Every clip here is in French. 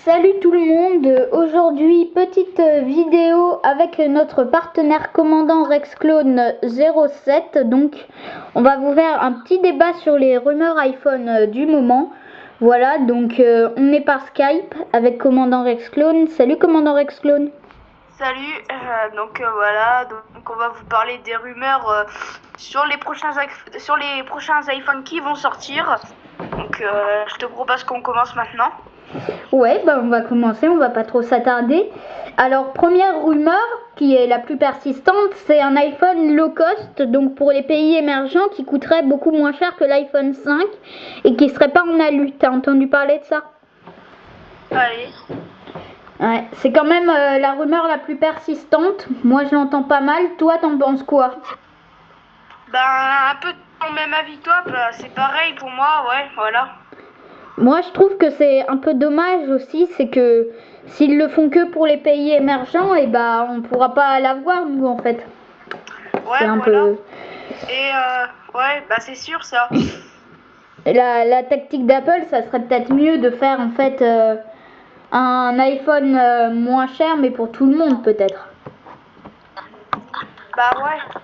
Salut tout le monde, aujourd'hui petite vidéo avec notre partenaire commandant Rexclone 07. Donc on va vous faire un petit débat sur les rumeurs iPhone du moment. Voilà, donc on est par Skype avec commandant Rexclone. Salut commandant Rexclone. Salut, voilà, donc on va vous parler des rumeurs sur les prochains iPhones qui vont sortir. Donc je te propose qu'on commence maintenant. Ouais, bah on va commencer, on va pas trop s'attarder. Alors première rumeur qui est la plus persistante, c'est un iPhone low cost, donc pour les pays émergents, qui coûterait beaucoup moins cher que l'iPhone 5 et qui serait pas en alu. T'as entendu parler de ça? Allez. Ouais, c'est quand même la rumeur la plus persistante. Moi je l'entends pas mal. Toi t'en penses quoi? Ben un peu ton même avis que toi, bah, c'est pareil pour moi, ouais, voilà. Moi je trouve que c'est un peu dommage aussi, c'est que s'ils le font que pour les pays émergents, et bah on pourra pas l'avoir nous en fait. Ouais, C'est un voilà. peu... Et ouais, bah c'est sûr ça. La tactique d'Apple, ça serait peut-être mieux de faire en fait un iPhone moins cher, mais pour tout le monde peut-être. Bah ouais.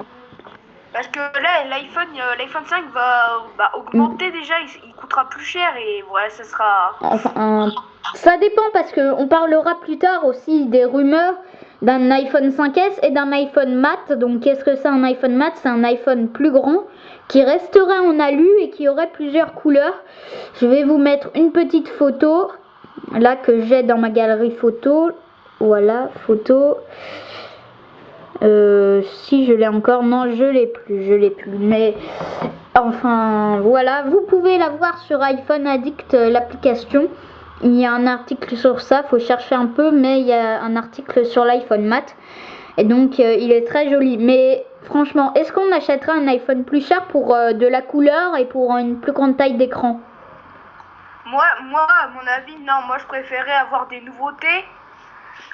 Parce que là, l'iPhone 5 va augmenter déjà, il coûtera plus cher et ouais, ça sera... Enfin, ça dépend parce que on parlera plus tard aussi des rumeurs d'un iPhone 5S et d'un iPhone mat. Donc qu'est-ce que c'est un iPhone mat? C'est un iPhone plus grand qui resterait en alu et qui aurait plusieurs couleurs. Je vais vous mettre une petite photo là que j'ai dans ma galerie photo. Voilà, photo. Si je l'ai encore, non je l'ai plus, mais enfin voilà, vous pouvez la voir sur iPhone Addict, l'application. Il y a un article sur ça, faut chercher un peu, mais il y a un article sur l'iPhone mat et donc il est très joli. Mais franchement, est-ce qu'on achètera un iPhone plus cher pour de la couleur et pour une plus grande taille d'écran? Moi, à mon avis, non, moi je préférais avoir des nouveautés.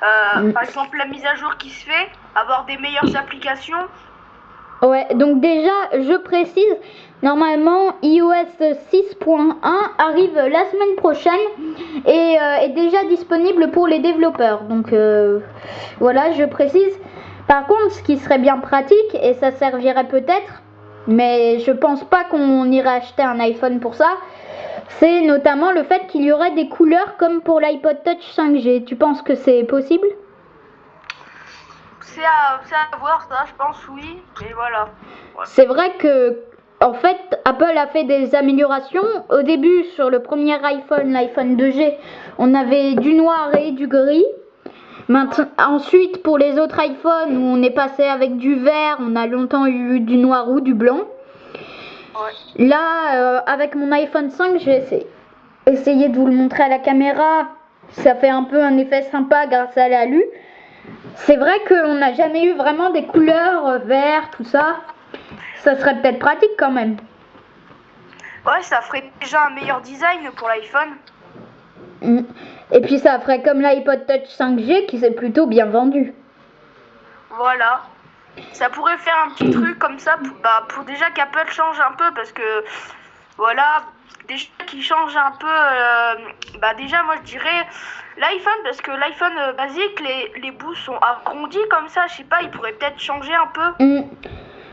Par exemple, la mise à jour qui se fait, avoir des meilleures applications. Ouais, donc déjà, je précise, normalement, iOS 6.1 arrive la semaine prochaine et est déjà disponible pour les développeurs. Donc voilà, je précise. Par contre, ce qui serait bien pratique, et ça servirait peut-être, mais je pense pas qu'on irait acheter un iPhone pour ça, c'est notamment le fait qu'il y aurait des couleurs comme pour l'iPod Touch 5G. Tu penses que c'est possible? C'est à voir ça, je pense, oui, mais voilà. Ouais. C'est vrai que, en fait, Apple a fait des améliorations. Au début, sur le premier iPhone, l'iPhone 2G, on avait du noir et du gris. Ensuite, pour les autres iPhones, où on est passé avec du vert, on a longtemps eu du noir ou du blanc. Ouais. Là, avec mon iPhone 5, je vais essayer de vous le montrer à la caméra. Ça fait un peu un effet sympa grâce à l'alu. C'est vrai qu'on n'a jamais eu vraiment des couleurs vert, tout ça. Ça serait peut-être pratique quand même. Ouais, ça ferait déjà un meilleur design pour l'iPhone. Et puis ça ferait comme l'iPod Touch 5G qui s'est plutôt bien vendu. Voilà. Ça pourrait faire un petit truc comme ça pour déjà qu'Apple change un peu parce que voilà, déjà qu'il change un peu, déjà moi je dirais l'iPhone parce que l'iPhone basique, les bouts sont arrondis comme ça, je sais pas, il pourrait peut-être changer un peu.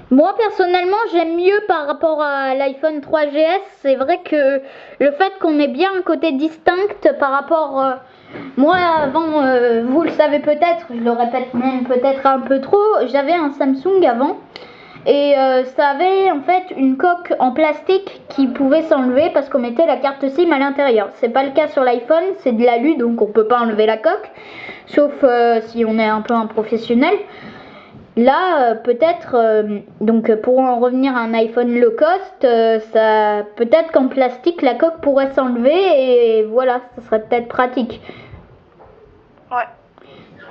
Moi personnellement j'aime mieux par rapport à l'iPhone 3GS. C'est vrai que le fait qu'on ait bien un côté distinct par rapport... moi avant, vous le savez peut-être, je le répète même peut-être un peu trop, j'avais un Samsung avant. Et ça avait en fait une coque en plastique qui pouvait s'enlever parce qu'on mettait la carte SIM à l'intérieur. C'est pas le cas sur l'iPhone, c'est de l'alu donc on peut pas enlever la coque, sauf si on est un peu un professionnel. Là, peut-être, donc pour en revenir à un iPhone low cost, ça peut-être qu'en plastique la coque pourrait s'enlever et voilà, ça serait peut-être pratique. Ouais.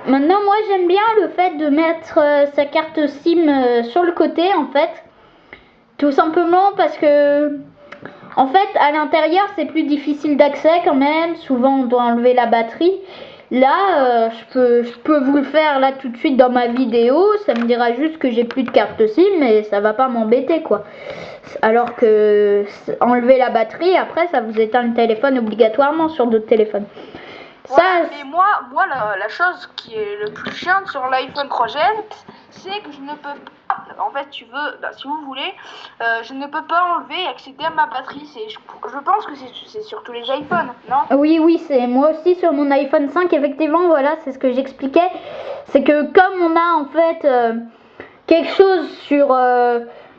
Maintenant, moi j'aime bien le fait de mettre sa carte SIM sur le côté en fait. Tout simplement parce que, en fait, à l'intérieur c'est plus difficile d'accès quand même. Souvent on doit enlever la batterie. Là, je peux vous le faire là tout de suite dans ma vidéo. Ça me dira juste que j'ai plus de carte SIM et ça va pas m'embêter quoi. Alors que enlever la batterie, après ça vous éteint le téléphone obligatoirement sur d'autres téléphones. Voilà, mais moi la chose qui est le plus chiante sur l'iPhone 3GS, c'est que je ne peux pas, en fait, si vous voulez, je ne peux pas enlever et accéder à ma batterie. Je pense que c'est sur tous les iPhones, non? Oui, c'est moi aussi sur mon iPhone 5, effectivement, voilà, c'est ce que j'expliquais. C'est que comme on a en fait quelque chose sur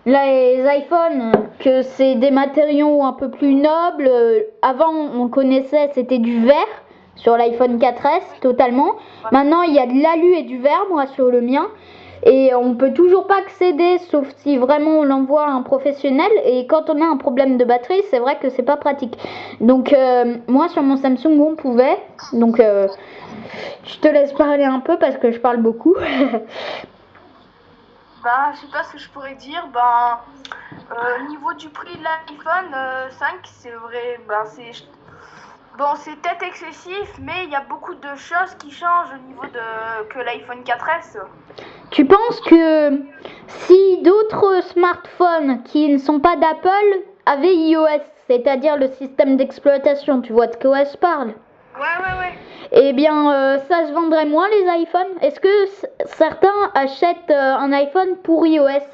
les iPhones, que c'est des matériaux un peu plus nobles. Avant, on connaissait, c'était du verre sur l'iPhone 4S, totalement. Maintenant, il y a de l'alu et du verre, moi, sur le mien. Et on peut toujours pas accéder, sauf si vraiment on l'envoie à un professionnel. Et quand on a un problème de batterie, c'est vrai que c'est pas pratique. Donc, moi, sur mon Samsung, on pouvait. Donc, je te laisse parler un peu parce que je parle beaucoup. Je sais pas ce que je pourrais dire. Au niveau du prix de l'iPhone 5, c'est vrai, c'est peut-être excessif, mais il y a beaucoup de choses qui changent au niveau que l'iPhone 4S. Tu penses que si d'autres smartphones qui ne sont pas d'Apple avaient iOS, c'est-à-dire le système d'exploitation, tu vois de quoi je parle? Ouais. Eh bien, ça se vendrait moins les iPhones. Est-ce que certains achètent un iPhone pour iOS?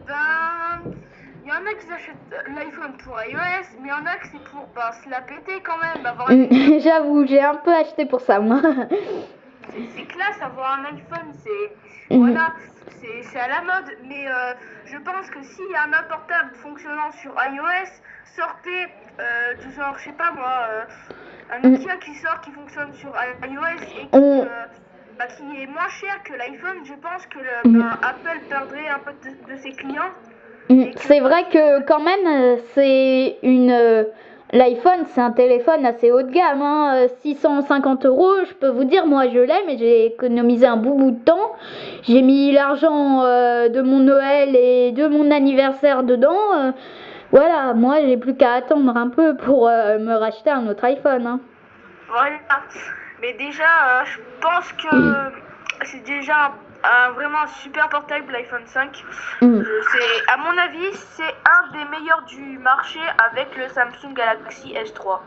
Il y en a qui achètent l'iPhone pour iOS, mais il y en a que c'est pour se la péter quand même. J'avoue, j'ai un peu acheté pour ça, moi. C'est classe, avoir un iPhone, voilà, c'est à la mode. Mais je pense que s'il y a un portable fonctionnant sur iOS, sortez du genre, je sais pas moi, un Nokia qui fonctionne sur iOS et qui est moins cher que l'iPhone, je pense que Apple perdrait un peu de ses clients. C'est vrai que quand même, l'iPhone, c'est un téléphone assez haut de gamme, hein. 650 €, je peux vous dire, moi je l'ai, mais j'ai économisé un bout de temps. J'ai mis l'argent de mon Noël et de mon anniversaire dedans. Voilà, moi j'ai plus qu'à attendre un peu pour me racheter un autre iPhone, hein. Voilà, mais déjà, je pense que c'est déjà vraiment super portable l'iPhone 5. À mon avis, c'est un des meilleurs du marché avec le Samsung Galaxy S3.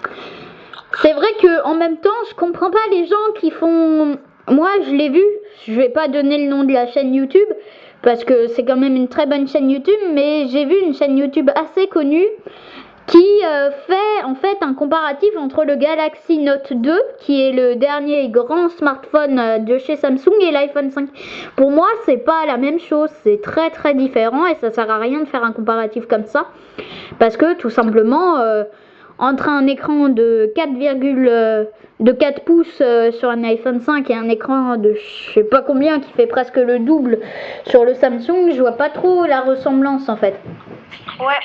C'est vrai que en même temps, je comprends pas les gens qui font. Moi, je l'ai vu. Je vais pas donner le nom de la chaîne YouTube parce que c'est quand même une très bonne chaîne YouTube, mais j'ai vu une chaîne YouTube assez connue qui fait en fait un comparatif entre le Galaxy Note 2, qui est le dernier grand smartphone de chez Samsung, et l'iPhone 5. Pour moi, c'est pas la même chose, c'est très très différent et ça sert à rien de faire un comparatif comme ça, parce que tout simplement, entre un écran de 4 pouces sur un iPhone 5 et un écran de je sais pas combien qui fait presque le double sur le Samsung, je vois pas trop la ressemblance en fait. Ouais.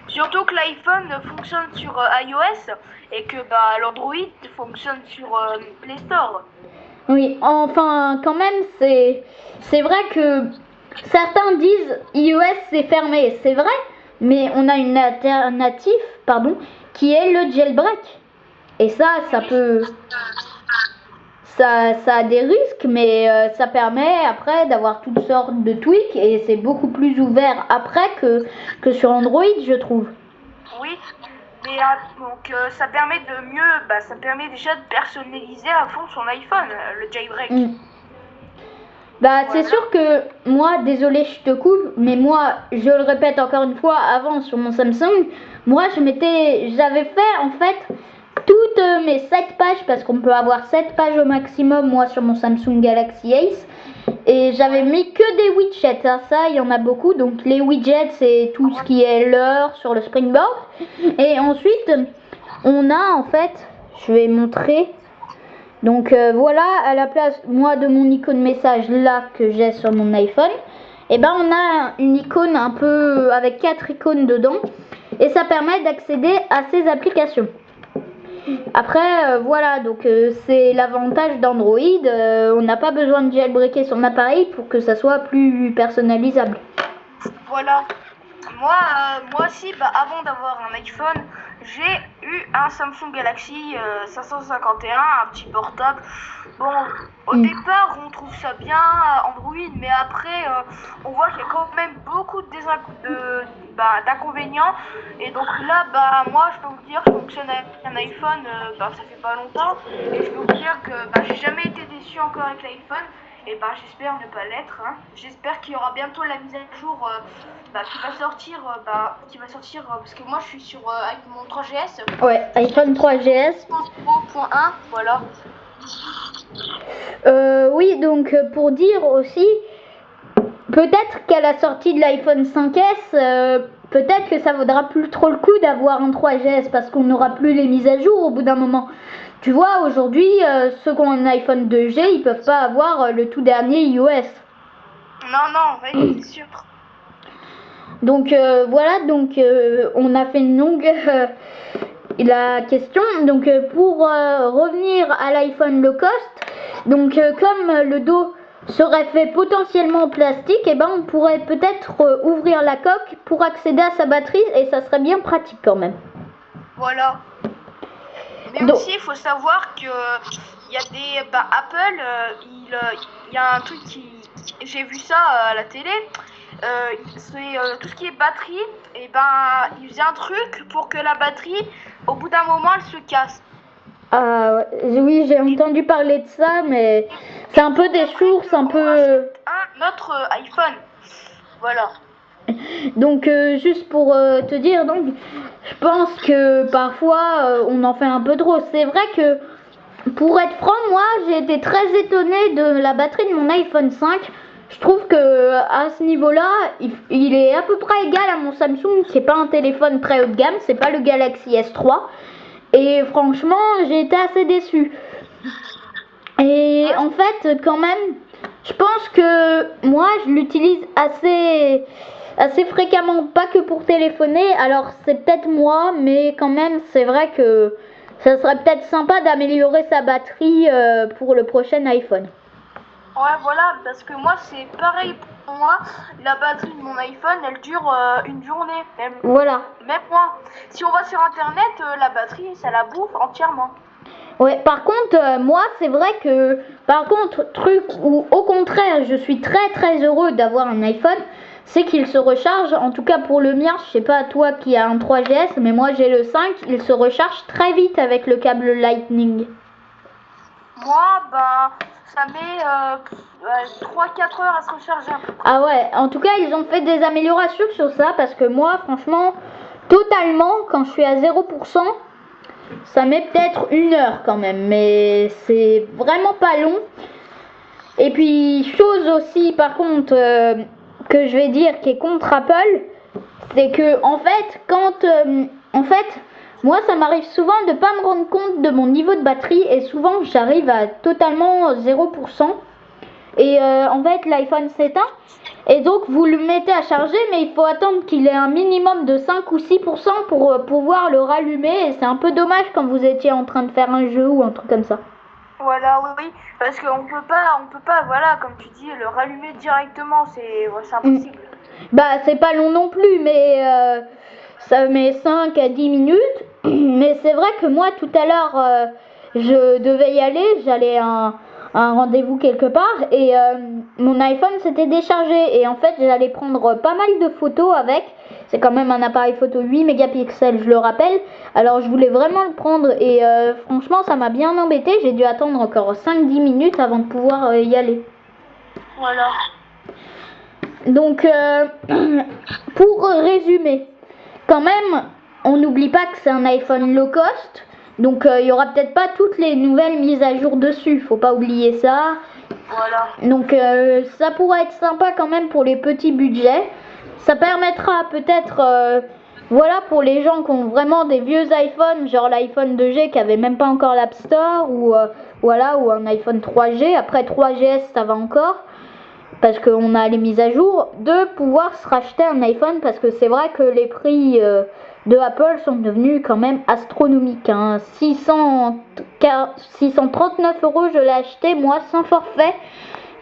Surtout que l'iPhone fonctionne sur iOS et que l'Android fonctionne sur Play Store. Oui, enfin quand même c'est vrai que certains disent iOS c'est fermé, c'est vrai, mais on a une alternative, qui est le jailbreak. Et ça peut ça a des risques, mais ça permet après d'avoir toutes sortes de tweaks et c'est beaucoup plus ouvert après que sur Android, je trouve. Oui, mais donc ça permet de mieux, ça permet déjà de personnaliser à fond son iPhone, le jailbreak. C'est sûr que moi, désolé, je te coupe, mais moi, je le répète encore une fois, avant sur mon Samsung, moi j'avais fait en fait toutes mes 7 pages, parce qu'on peut avoir 7 pages au maximum, moi sur mon Samsung Galaxy Ace, et j'avais mis que des widgets, hein, ça il y en a beaucoup, donc les widgets c'est tout ce qui est l'heure sur le Springboard, et ensuite on a en fait, je vais montrer, donc voilà, à la place moi de mon icône message là que j'ai sur mon iPhone, et on a une icône un peu avec 4 icônes dedans, et ça permet d'accéder à ces applications. Après, voilà, donc c'est l'avantage d'Android, on n'a pas besoin de jailbreaker son appareil pour que ça soit plus personnalisable. Voilà, moi aussi, avant d'avoir un iPhone, j'ai eu un Samsung Galaxy 551, un petit portable. Bon, au départ, on trouve ça bien, Android, mais après, on voit qu'il y a quand même beaucoup d'inconvénients. Et donc là, moi, je peux vous dire, je fonctionne avec un iPhone, ça fait pas longtemps. Et je peux vous dire que j'ai jamais été déçu encore avec l'iPhone. Et j'espère ne pas l'être. Hein. J'espère qu'il y aura bientôt la mise à jour qui va sortir, parce que moi, je suis sur avec mon 3GS. Ouais, iPhone 3GS. 3.1, voilà. Oui, donc pour dire aussi, peut-être qu'à la sortie de l'iPhone 5S, peut-être que ça vaudra plus trop le coup d'avoir un 3GS parce qu'on n'aura plus les mises à jour au bout d'un moment. Tu vois, aujourd'hui, ceux qui ont un iPhone 2G, ils peuvent pas avoir le tout dernier iOS. Non, oui, c'est sûr. Donc voilà, donc on a fait une longue la question. Donc pour revenir à l'iPhone low cost, donc comme le dos serait fait potentiellement en plastique, et on pourrait peut-être ouvrir la coque pour accéder à sa batterie et ça serait bien pratique quand même. Voilà. Mais aussi, il faut savoir que il y a des Apple, il y a un truc j'ai vu ça à la télé. C'est tout ce qui est batterie. Et il faisait un truc pour que la batterie, au bout d'un moment, elle se casse. Oui, j'ai entendu parler de ça, mais c'est un peu des sources un peu. Notre iPhone, voilà. Donc juste pour te dire, donc je pense que parfois on en fait un peu trop. C'est vrai que pour être franc, moi j'ai été très étonnée de la batterie de mon iPhone 5. Je trouve que à ce niveau-là, il est à peu près égal à mon Samsung, qui est pas un téléphone très haut de gamme, c'est pas le Galaxy S3. Et franchement, j'ai été assez déçue. Et en fait, quand même, je pense que moi je l'utilise assez fréquemment, pas que pour téléphoner. Alors c'est peut-être moi, mais quand même c'est vrai que ça serait peut-être sympa d'améliorer sa batterie pour le prochain iPhone. Ouais, voilà, parce que moi c'est pareil pour moi. La batterie de mon iPhone, elle dure une journée. Voilà. Même moi. Si on va sur internet, la batterie, ça la bouffe entièrement. Ouais, par contre, moi, c'est vrai que, par contre, truc où, au contraire, je suis très très heureux d'avoir un iPhone, c'est qu'il se recharge, en tout cas pour le mien, je sais pas toi qui as un 3GS, mais moi j'ai le 5, il se recharge très vite avec le câble Lightning. Moi, ça met 3-4 heures à se recharger un peu. Ah ouais, en tout cas, ils ont fait des améliorations sur ça, parce que moi, franchement, totalement, quand je suis à 0%, ça met peut-être 1 heure quand même, mais c'est vraiment pas long. Et puis, chose aussi, par contre, que je vais dire qui est contre Apple, c'est que, en fait, moi, ça m'arrive souvent de pas me rendre compte de mon niveau de batterie et souvent, j'arrive à totalement 0%. Et en fait, l'iPhone s'éteint. Et donc, vous le mettez à charger, mais il faut attendre qu'il ait un minimum de 5 ou 6% pour pouvoir le rallumer. Et c'est un peu dommage quand vous étiez en train de faire un jeu ou un truc comme ça. Voilà, oui, parce qu'on peut pas, voilà, comme tu dis, le rallumer directement, c'est impossible. C'est pas long non plus, mais ça met 5 à 10 minutes. Mais c'est vrai que moi, tout à l'heure, je devais y aller, j'allais à un rendez-vous quelque part et mon iPhone s'était déchargé et en fait j'allais prendre pas mal de photos avec. C'est quand même un appareil photo 8 mégapixels, je le rappelle. Alors je voulais vraiment le prendre et franchement ça m'a bien embêté. J'ai dû attendre encore 5-10 minutes avant de pouvoir y aller. Voilà. Donc pour résumer, quand même on n'oublie pas que c'est un iPhone low cost. Donc il y aura peut-être pas toutes les nouvelles mises à jour dessus, faut pas oublier ça. Voilà. Donc ça pourrait être sympa quand même pour les petits budgets. Ça permettra peut-être, voilà, pour les gens qui ont vraiment des vieux iPhones, genre l'iPhone 2G qui avait même pas encore l'App Store, ou voilà, ou un iPhone 3G. Après 3GS ça va encore, parce qu'on a les mises à jour, de pouvoir se racheter un iPhone, parce que c'est vrai que les prix de Apple sont devenus quand même astronomiques. 639 € je l'ai acheté moi sans forfait,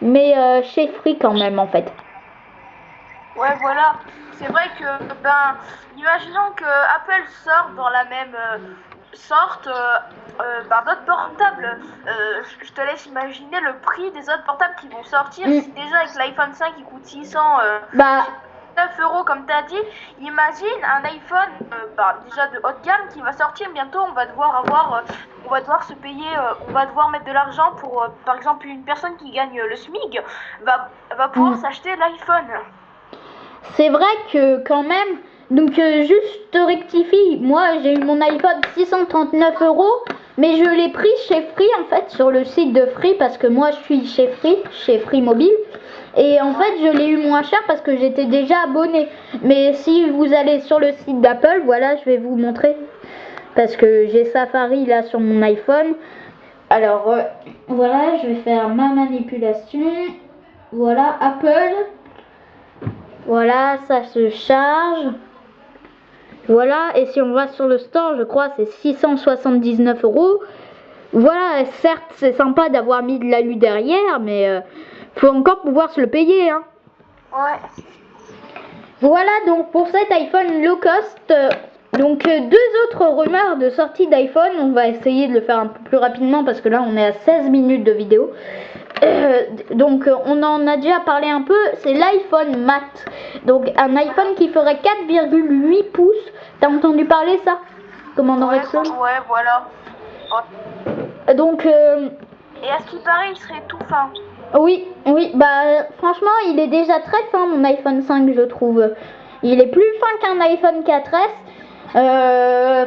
mais chez Free quand même en fait. Ouais, voilà. C'est vrai que, imaginons que Apple sort dans la même sorte d'autres portables. Je te laisse imaginer le prix des autres portables qui vont sortir. Si déjà avec l'iPhone 5 il coûte 600. 9 € comme tu as dit. Imagine un iPhone déjà de haut de gamme qui va sortir bientôt. On va devoir se payer, on va devoir mettre de l'argent pour, par exemple, une personne qui gagne le SMIC va pouvoir s'acheter l'iPhone. C'est vrai que quand même, donc juste rectifie, moi j'ai eu mon iPhone 639 €, mais je l'ai pris chez Free en fait, sur le site de Free, parce que moi je suis chez Free Mobile. Et en fait, je l'ai eu moins cher parce que j'étais déjà abonné. Mais si vous allez sur le site d'Apple, voilà, je vais vous montrer. Parce que j'ai Safari là sur mon iPhone. Alors, voilà, je vais faire ma manipulation. Voilà, Apple. Voilà, ça se charge. Voilà, et si on va sur le store, je crois c'est 679 €. Voilà, certes, c'est sympa d'avoir mis de l'alu derrière, mais... faut encore pouvoir se le payer, hein. Ouais. Voilà donc pour cet iPhone low cost. Donc deux autres rumeurs de sortie d'iPhone. On va essayer de le faire un peu plus rapidement parce que là on est à 16 minutes de vidéo. Donc on en a déjà parlé un peu. C'est l'iPhone mat. Donc un iPhone qui ferait 4,8 pouces. T'as entendu parler ça, commandant Rexon? Ouais, voilà. Ouais. Donc et à ce qui paraît, il serait tout fin. Oui, bah franchement il est déjà très fin mon iPhone 5 je trouve. Il est plus fin qu'un iPhone 4S.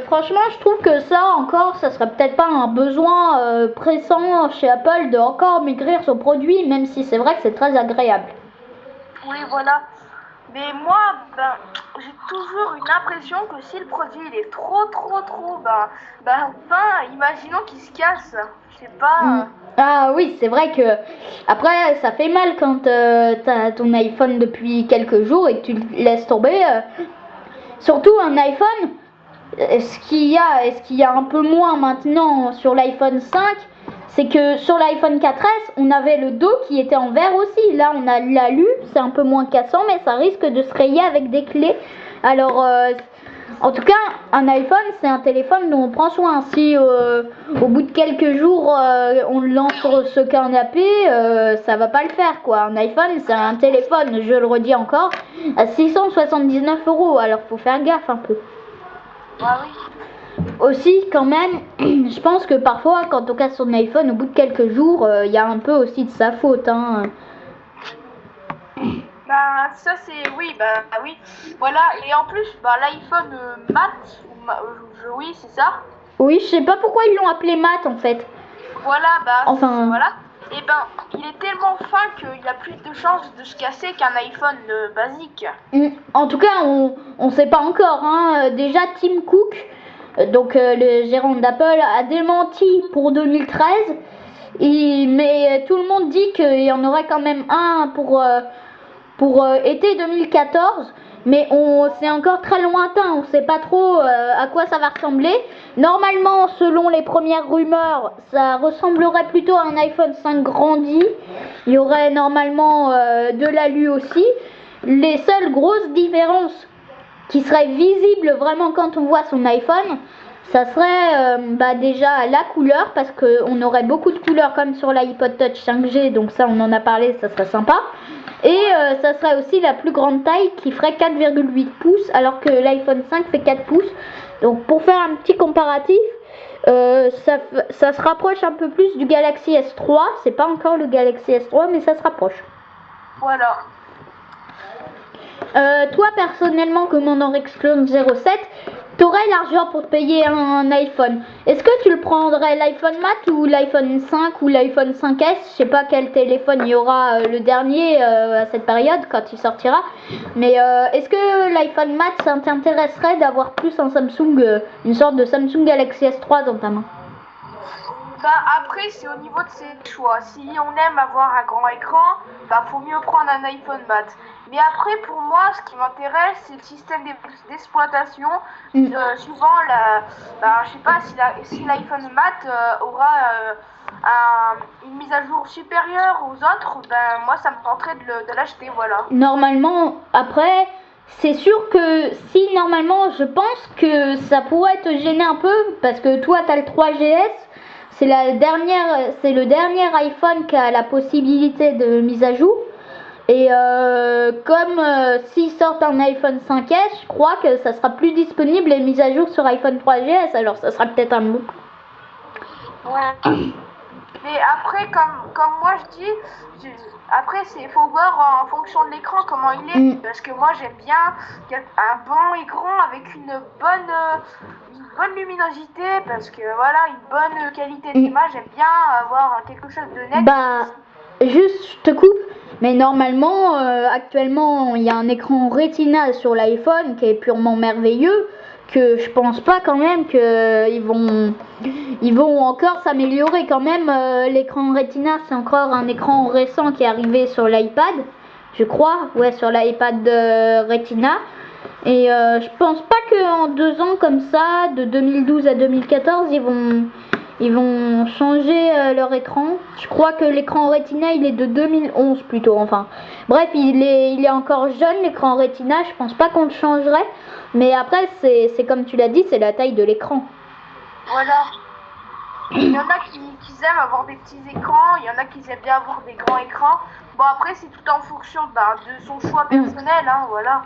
Franchement je trouve que ça encore, ça serait peut-être pas un besoin pressant chez Apple de encore maigrir son produit, même si c'est vrai que c'est très agréable. Oui voilà. Mais moi, j'ai toujours une impression que si le produit il est trop, imaginons qu'il se casse. Je sais pas. Ah oui, c'est vrai que après ça fait mal quand t'as ton iPhone depuis quelques jours et que tu le laisses tomber. Surtout un iPhone, ce qu'il y a un peu moins maintenant sur l'iPhone 5, c'est que sur l'iPhone 4S, on avait le dos qui était en verre aussi. Là, on a l'alu, c'est un peu moins cassant, mais ça risque de se rayer avec des clés. Alors, en tout cas, un iPhone, c'est un téléphone dont on prend soin. Si au bout de quelques jours, on le lance sur ce canapé, ça va pas le faire, quoi. Un iPhone, c'est un téléphone, je le redis encore, à 679 €. Alors, faut faire gaffe un peu. Ah oui. Aussi, quand même, je pense que parfois, quand on casse son iPhone, au bout de quelques jours, il y a un peu aussi de sa faute, hein. Ça c'est oui, voilà. Et en plus, l'iPhone mat, oui c'est ça. Oui, je sais pas pourquoi ils l'ont appelé mat en fait. Voilà, enfin voilà. Et il est tellement fin qu'il a plus de chances de se casser qu'un iPhone basique. En tout cas, on sait pas encore, hein. Déjà Tim Cook, donc le gérant d'Apple, a démenti pour 2013. Mais tout le monde dit qu'il y en aurait quand même un pour été 2014, mais c'est encore très lointain, on ne sait pas trop à quoi ça va ressembler. Normalement, selon les premières rumeurs, ça ressemblerait plutôt à un iPhone 5 grandi. Il y aurait normalement de l'alu aussi. Les seules grosses différences qui seraient visibles vraiment quand on voit son iPhone, ça serait déjà la couleur, parce qu'on aurait beaucoup de couleurs comme sur l'iPod Touch 5G, donc ça on en a parlé, ça serait sympa. Et ça serait aussi la plus grande taille qui ferait 4,8 pouces alors que l'iPhone 5 fait 4 pouces. Donc pour faire un petit comparatif, ça se rapproche un peu plus du Galaxy S3. C'est pas encore le Galaxy S3 mais ça se rapproche. Voilà. Toi personnellement, commandant Rexclone 07, t'aurais l'argent pour te payer un iPhone. Est-ce que tu le prendrais l'iPhone mat ou l'iPhone 5 ou l'iPhone 5S? Je sais pas quel téléphone il y aura le dernier à cette période quand il sortira. Mais est-ce que l'iPhone mat, ça t'intéresserait d'avoir plus un Samsung, une sorte de Samsung Galaxy S3 dans ta main? Après, c'est au niveau de ses choix. Si on aime avoir un grand écran, faut mieux prendre un iPhone mat. Mais après, pour moi, ce qui m'intéresse, c'est le système d'exploitation. Souvent, je sais pas si l'iPhone mat aura une mise à jour supérieure aux autres, moi, ça me tenterait de l'acheter, voilà. Normalement, après... C'est sûr que si normalement je pense que ça pourrait te gêner un peu parce que toi tu as le 3GS, c'est le dernier iPhone qui a la possibilité de mise à jour. Et comme s'ils sortent un iPhone 5S, je crois que ça sera plus disponible les mises à jour sur iPhone 3GS, alors ça sera peut-être un bon. Ouais. Mais après, comme moi je dis, après il faut voir en fonction de l'écran comment il est. Parce que moi j'aime bien un bon écran avec une bonne luminosité. Parce que voilà, une bonne qualité d'image. J'aime bien avoir quelque chose de net. Bah, juste, je te coupe. Mais normalement, actuellement, il y a un écran Retina sur l'iPhone qui est purement merveilleux. Que je pense pas quand même qu'ils vont encore s'améliorer quand même. L'écran Retina, c'est encore un écran récent qui est arrivé sur l'iPad, je crois, ouais, sur l'iPad Retina. Et je pense pas qu'en 2 ans comme ça, de 2012 à 2014, ils vont changer leur écran. Je crois que l'écran Retina, il est de 2011 plutôt, enfin. Bref, il est encore jeune, l'écran Retina, je pense pas qu'on le changerait. Mais après, c'est comme tu l'as dit, c'est la taille de l'écran. Voilà. Il y en a qui aiment avoir des petits écrans, il y en a qui aiment bien avoir des grands écrans. Bon, après, c'est tout en fonction de son choix personnel, hein, voilà.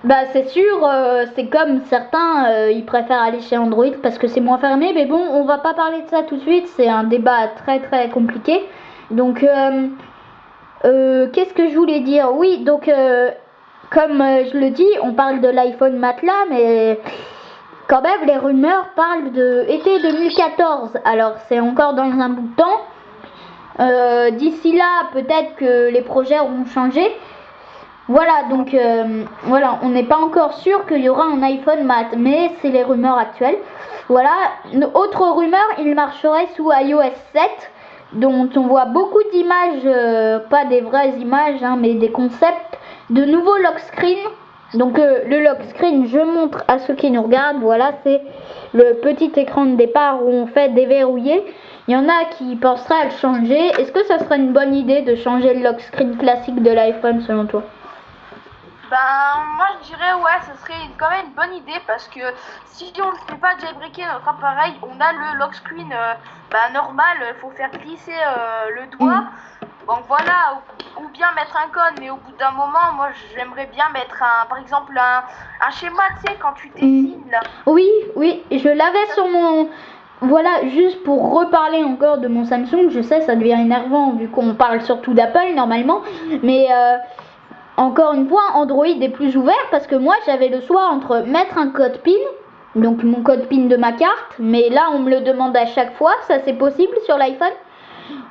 Bah c'est sûr, c'est comme certains, ils préfèrent aller chez Android parce que c'est moins fermé. Mais bon, on va pas parler de ça tout de suite, c'est un débat très très compliqué. Donc, qu'est-ce que je voulais dire? Oui, donc... comme je le dis, on parle de l'iPhone matelas, mais quand même les rumeurs parlent de été 2014. Alors c'est encore dans un bout de temps. D'ici là, peut-être que les projets auront changé. Voilà, donc voilà, on n'est pas encore sûr qu'il y aura un iPhone mat, mais c'est les rumeurs actuelles. Voilà, une autre rumeur, il marcherait sous iOS 7, dont on voit beaucoup d'images, pas des vraies images, hein, mais des concepts de nouveaux lock screen. Donc le lock screen, je montre à ceux qui nous regardent, voilà, c'est le petit écran de départ où on fait déverrouiller. Il y en a qui penseraient à le changer. Est-ce que ça serait une bonne idée de changer le lock screen classique de l'iPhone selon toi? Ben, moi je dirais ouais, ce serait quand même une bonne idée parce que si on ne fait pas jailbreaker notre appareil, on a le lock screen normal, il faut faire glisser le doigt. Donc voilà, ou bien mettre un code, mais au bout d'un moment, moi j'aimerais bien mettre par exemple un schéma, tu sais, quand tu dessines là. Oui, je l'avais sur mon... Voilà, juste pour reparler encore de mon Samsung, je sais ça devient énervant vu qu'on parle surtout d'Apple normalement, mais... encore une fois, Android est plus ouvert parce que moi j'avais le choix entre mettre un code PIN, donc mon code PIN de ma carte, mais là on me le demande à chaque fois, ça c'est possible sur l'iPhone.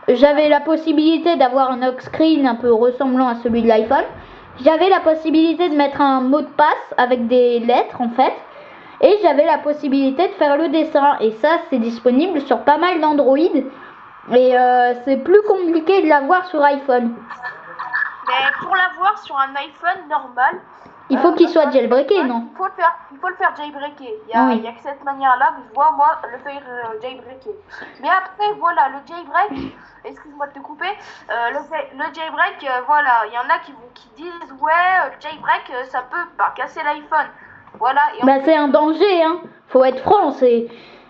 J'avais la possibilité d'avoir un lock screen un peu ressemblant à celui de l'iPhone. J'avais la possibilité de mettre un mot de passe avec des lettres en fait. Et j'avais la possibilité de faire le dessin. Et ça c'est disponible sur pas mal d'Android. Et c'est plus compliqué de l'avoir sur iPhone. Mais pour l'avoir sur un iPhone normal, il faut qu'il soit jailbreaké, non? Il faut le faire jailbreaker. Il y a que cette manière-là que je vois moi le faire jailbreaker. Mais après, voilà, le jailbreak, excuse-moi de te couper, le jailbreak, voilà, il y en a qui disent ouais, le jailbreak, ça peut casser l'iPhone. Voilà. Et c'est un danger, hein. Faut être franc, c'est...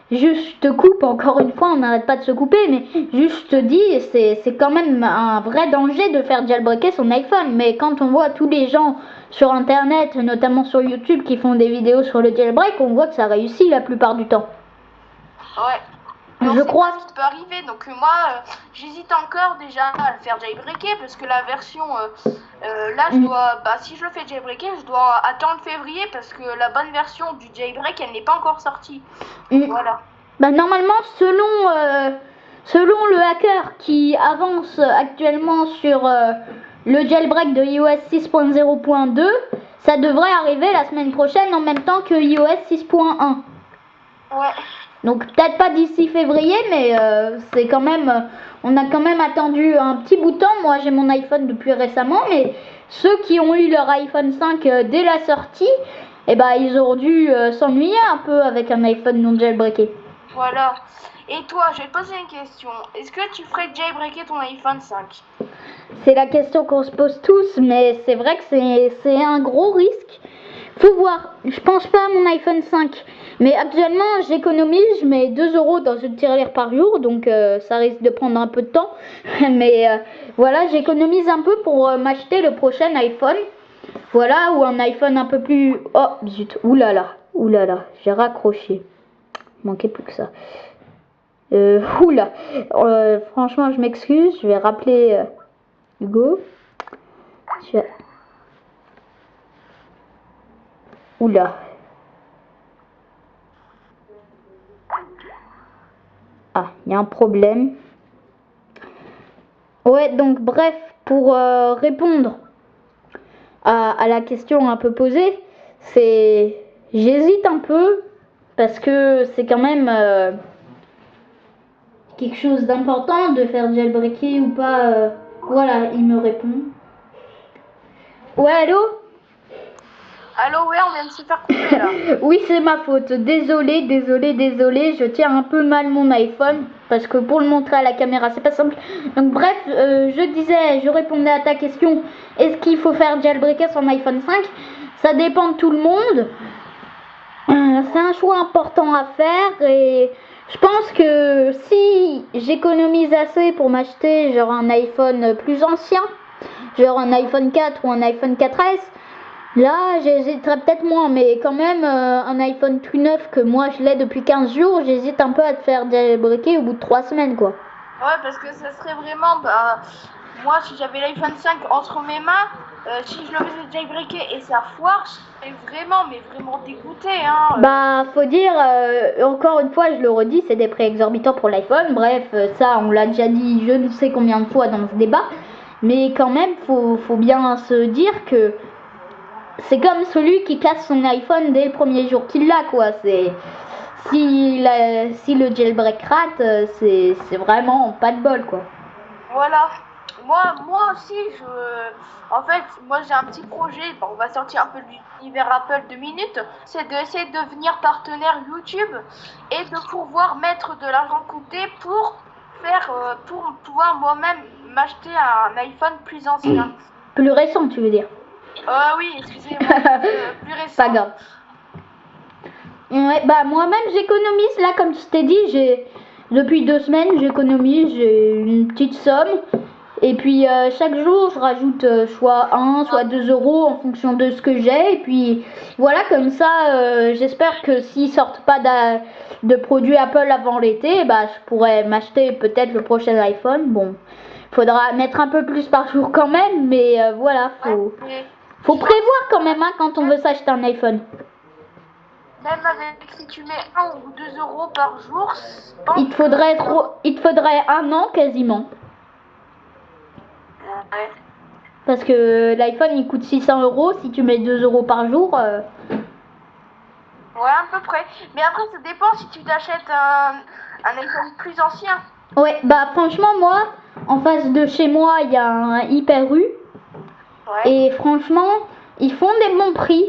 Juste, je te coupe, encore une fois, on n'arrête pas de se couper, mais juste je te dis, c'est quand même un vrai danger de faire jailbreaker son iPhone. Mais quand on voit tous les gens sur Internet, notamment sur YouTube, qui font des vidéos sur le jailbreak, on voit que ça réussit la plupart du temps. Ouais. Je crois que ça peut arriver, donc moi j'hésite encore déjà à le faire jailbreaker parce que la version là je dois, si je le fais jailbreaker, je dois attendre février parce que la bonne version du jailbreak elle n'est pas encore sortie. Voilà. Normalement selon le hacker qui avance actuellement sur le jailbreak de iOS 6.0.2, ça devrait arriver la semaine prochaine en même temps que iOS 6.1. Ouais. Donc peut-être pas d'ici février, mais c'est quand même, on a quand même attendu un petit bout de temps. Moi j'ai mon iPhone depuis récemment, mais ceux qui ont eu leur iPhone 5 dès la sortie, ils auraient dû s'ennuyer un peu avec un iPhone non jailbreaké. Voilà. Et toi, je vais te poser une question. Est-ce que tu ferais jailbreaker ton iPhone 5? C'est la question qu'on se pose tous, mais c'est vrai que c'est un gros risque. faut voir. Je pense pas à mon iPhone 5. Mais actuellement, j'économise. Je mets 2 euros dans une tirelire par jour. Donc, ça risque de prendre un peu de temps. Mais voilà, j'économise un peu pour m'acheter le prochain iPhone. Voilà, ou un iPhone un peu plus... Oh, zut. Oulala. Oulala. J'ai raccroché. Il manquait plus que ça. Oula. Franchement, je m'excuse. Je vais rappeler Hugo. Oula. Ah, il y a un problème. Ouais, donc bref, pour répondre à la question un peu posée, c'est... J'hésite un peu parce que c'est quand même quelque chose d'important de faire jailbreaker ou pas. Voilà, il me répond. Ouais, allô? Allô, ouais, on vient de se faire couper là. Oui, c'est ma faute. Désolée. Je tiens un peu mal mon iPhone parce que pour le montrer à la caméra, c'est pas simple. Donc bref, je répondais à ta question. Est-ce qu'il faut faire jailbreaker son iPhone 5? Ça dépend de tout le monde. C'est un choix important à faire et je pense que si j'économise assez pour m'acheter genre un iPhone plus ancien, genre un iPhone 4 ou un iPhone 4S, là, j'hésiterais peut-être moins, mais quand même, un iPhone tout neuf que moi je l'ai depuis 15 jours, j'hésite un peu à te faire jailbreaker au bout de 3 semaines, quoi. Ouais, parce que ça serait vraiment, moi, si j'avais l'iPhone 5 entre mes mains, si je le faisais jailbreaker et ça foire, je serais vraiment dégoûté, hein. Bah, faut dire, encore une fois, je le redis, c'est des prix exorbitants pour l'iPhone. Bref, ça, on l'a déjà dit je ne sais combien de fois dans ce débat. Mais quand même, faut bien se dire que c'est comme celui qui casse son iPhone dès le premier jour qu'il l'a, quoi. Si le jailbreak rate, c'est vraiment pas de bol, quoi. Voilà. Moi aussi, en fait, moi j'ai un petit projet. On va sortir un peu de l'univers Apple 2 minutes. C'est d'essayer de devenir partenaire YouTube et de pouvoir mettre de l'argent de côté pour pouvoir moi-même m'acheter un iPhone plus ancien. Plus récent, tu veux dire? Oui, excusez-moi, plus récent. Pas grave. Ouais, bah moi-même j'économise là, comme je t'ai dit, depuis 2 semaines j'économise, j'ai une petite somme. Et puis chaque jour je rajoute soit 1, soit 2 euros en fonction de ce que j'ai. Et puis voilà, comme ça j'espère que s'ils sortent pas de produits Apple avant l'été, bah je pourrais m'acheter peut-être le prochain iPhone. Bon, faudra mettre un peu plus par jour quand même, mais voilà, faut prévoir quand même hein, quand on veut s'acheter un iPhone. Même avec, si tu mets 1 ou 2 euros par jour, il te faudrait 1 an quasiment. Ouais. Parce que l'iPhone il coûte 600 euros, si tu mets 2 euros par jour. Ouais, à peu près. Mais après, ça dépend si tu t'achètes un iPhone plus ancien. Ouais, bah franchement, moi, en face de chez moi, il y a un Hyper U. Ouais. Et franchement, ils font des bons prix.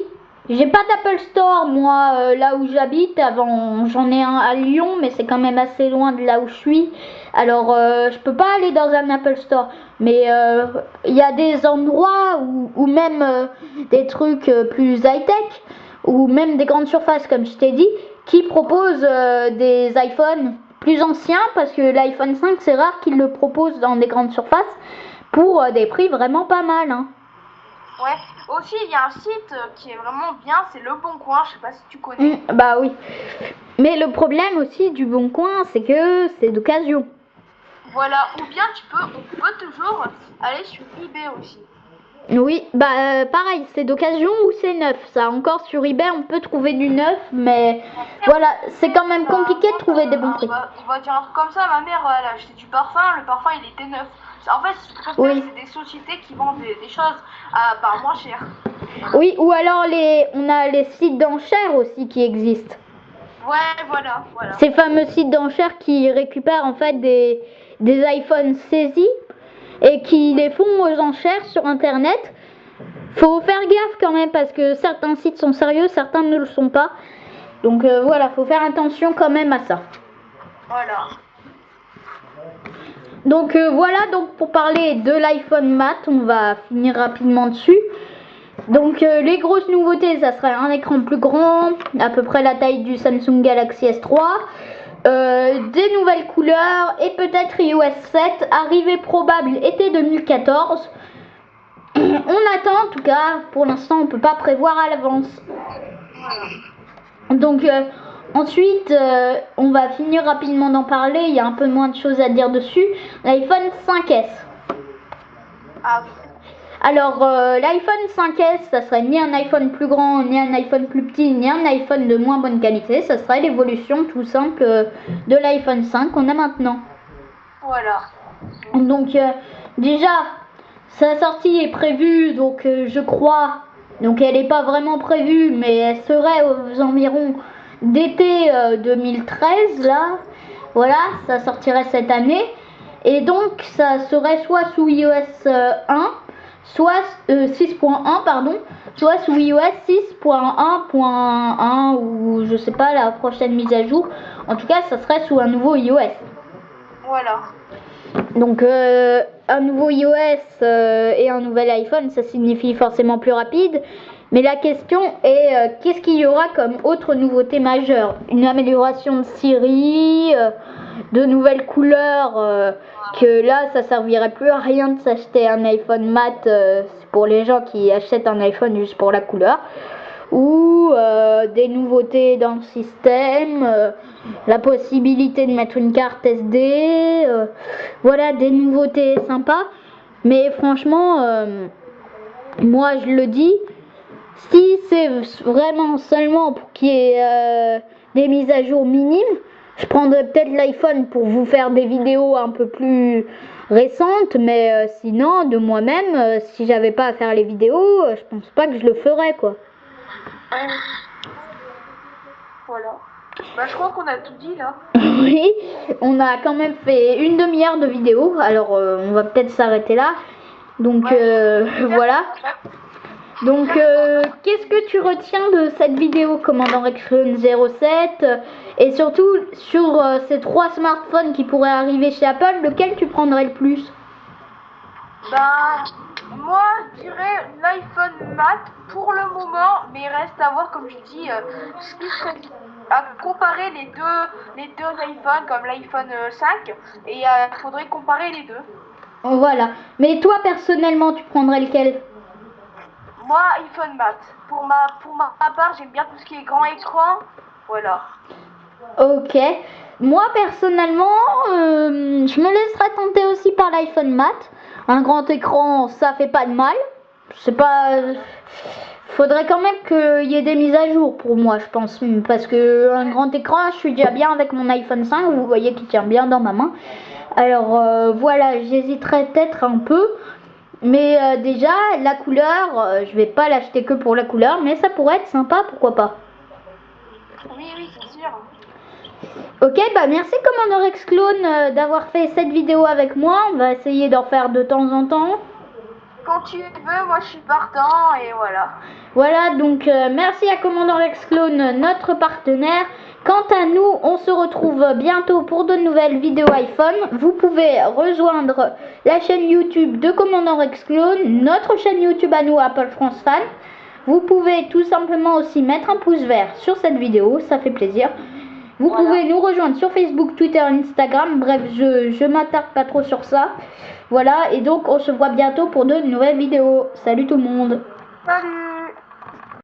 J'ai pas d'Apple Store, moi, là où j'habite. Avant, j'en ai un à Lyon, mais c'est quand même assez loin de là où je suis. Alors, je peux pas aller dans un Apple Store. Mais il y a des endroits ou même des trucs plus high-tech, ou même des grandes surfaces, comme je t'ai dit, qui proposent des iPhones plus anciens, parce que l'iPhone 5, c'est rare qu'ils le proposent dans des grandes surfaces, pour des prix vraiment pas mal, hein. Ouais, aussi il y a un site qui est vraiment bien, c'est Le Bon Coin, je sais pas si tu connais. Bah oui. Mais le problème aussi du Bon Coin, c'est que c'est d'occasion. Voilà, ou bien on peut toujours aller sur eBay aussi. Oui, bah pareil, c'est d'occasion ou c'est neuf. Ça, encore sur eBay, on peut trouver du neuf, mais voilà, c'est quand même compliqué de trouver des bons prix. On va dire un truc comme ça, ma mère, elle a acheté du parfum, le parfum il était neuf. En fait, c'est des sociétés qui vendent des choses à moins cher. Oui, ou alors on a les sites d'enchères aussi qui existent. Ouais, voilà. Ces fameux sites d'enchères qui récupèrent en fait des iPhones saisis et qui les font aux enchères sur internet. Faut faire gaffe quand même parce que certains sites sont sérieux, certains ne le sont pas. Donc voilà, faut faire attention quand même à ça. Voilà. Donc voilà, donc pour parler de l'iPhone Mat, on va finir rapidement dessus. Donc les grosses nouveautés, ça serait un écran plus grand, à peu près la taille du Samsung Galaxy S3, des nouvelles couleurs et peut-être iOS 7, arrivée probable été 2014. On attend, en tout cas, pour l'instant on peut pas prévoir à l'avance. Donc ensuite, on va finir rapidement d'en parler, il y a un peu moins de choses à dire dessus. L'iPhone 5S. Ah oui. Alors l'iPhone 5S, ça serait ni un iPhone plus grand, ni un iPhone plus petit, ni un iPhone de moins bonne qualité. Ça serait l'évolution tout simple de l'iPhone 5 qu'on a maintenant. Voilà. Donc déjà, sa sortie est prévue, donc je crois, donc elle n'est pas vraiment prévue, mais elle serait aux environs d'été 2013 là. Voilà, ça sortirait cette année. Et donc ça serait soit sous iOS 1, soit 6.1 pardon, soit sous iOS 6.1.1 ou je sais pas la prochaine mise à jour. En tout cas, ça serait sous un nouveau iOS. Voilà. Donc un nouveau iOS et un nouvel iPhone, ça signifie forcément plus rapide. Mais la question est qu'est-ce qu'il y aura comme autre nouveauté majeure? Une amélioration de Siri, de nouvelles couleurs, que là ça servirait plus à rien de s'acheter un iPhone mat, c'est pour les gens qui achètent un iPhone juste pour la couleur. Ou des nouveautés dans le système, la possibilité de mettre une carte SD, voilà des nouveautés sympas. Mais franchement, moi je le dis, si c'est vraiment seulement pour qu'il y ait des mises à jour minimes, je prendrais peut-être l'iPhone pour vous faire des vidéos un peu plus récentes, mais sinon de moi-même, si j'avais pas à faire les vidéos, je pense pas que je le ferais quoi. Voilà. Bah, je crois qu'on a tout dit là. Oui, on a quand même fait une demi-heure de vidéo, alors on va peut-être s'arrêter là. Donc voilà. Donc qu'est-ce que tu retiens de cette vidéo Commandant Rexclone 07 et surtout sur ces 3 smartphones qui pourraient arriver chez Apple, lequel tu prendrais le plus? Bah, moi, je dirais l'iPhone mat pour le moment, mais il reste à voir, comme je dis, ce qui serait à comparer les deux iPhones, comme l'iPhone 5, et il faudrait comparer les deux. Voilà. Mais toi, personnellement, tu prendrais lequel? Moi, iPhone mat. Pour ma part, j'aime bien tout ce qui est grand écran. Voilà. Ok. Moi, personnellement, je me laisserais tenter aussi par l'iPhone mat. Un grand écran, ça fait pas de mal. C'est pas... Faudrait quand même qu'il y ait des mises à jour pour moi, je pense. Parce que un grand écran, je suis déjà bien avec mon iPhone 5. Vous voyez qu'il tient bien dans ma main. Alors voilà, j'hésiterais peut-être un peu. Mais déjà, la couleur, je vais pas l'acheter que pour la couleur. Mais ça pourrait être sympa, pourquoi pas. Oui, c'est sûr. Ok, bah merci Commandant Rexclone d'avoir fait cette vidéo avec moi. On va essayer d'en faire de temps en temps. Quand tu veux, moi je suis partant et voilà. Voilà, donc merci à Commandant Rexclone, notre partenaire. Quant à nous, on se retrouve bientôt pour de nouvelles vidéos iPhone. Vous pouvez rejoindre la chaîne YouTube de Commandant Rexclone, notre chaîne YouTube à nous, Apple France Fan. Vous pouvez tout simplement aussi mettre un pouce vert sur cette vidéo, ça fait plaisir. Vous pouvez nous rejoindre sur Facebook, Twitter, Instagram. Bref, je m'attarde pas trop sur ça. Voilà, et donc on se voit bientôt pour de nouvelles vidéos. Salut tout le monde. Salut.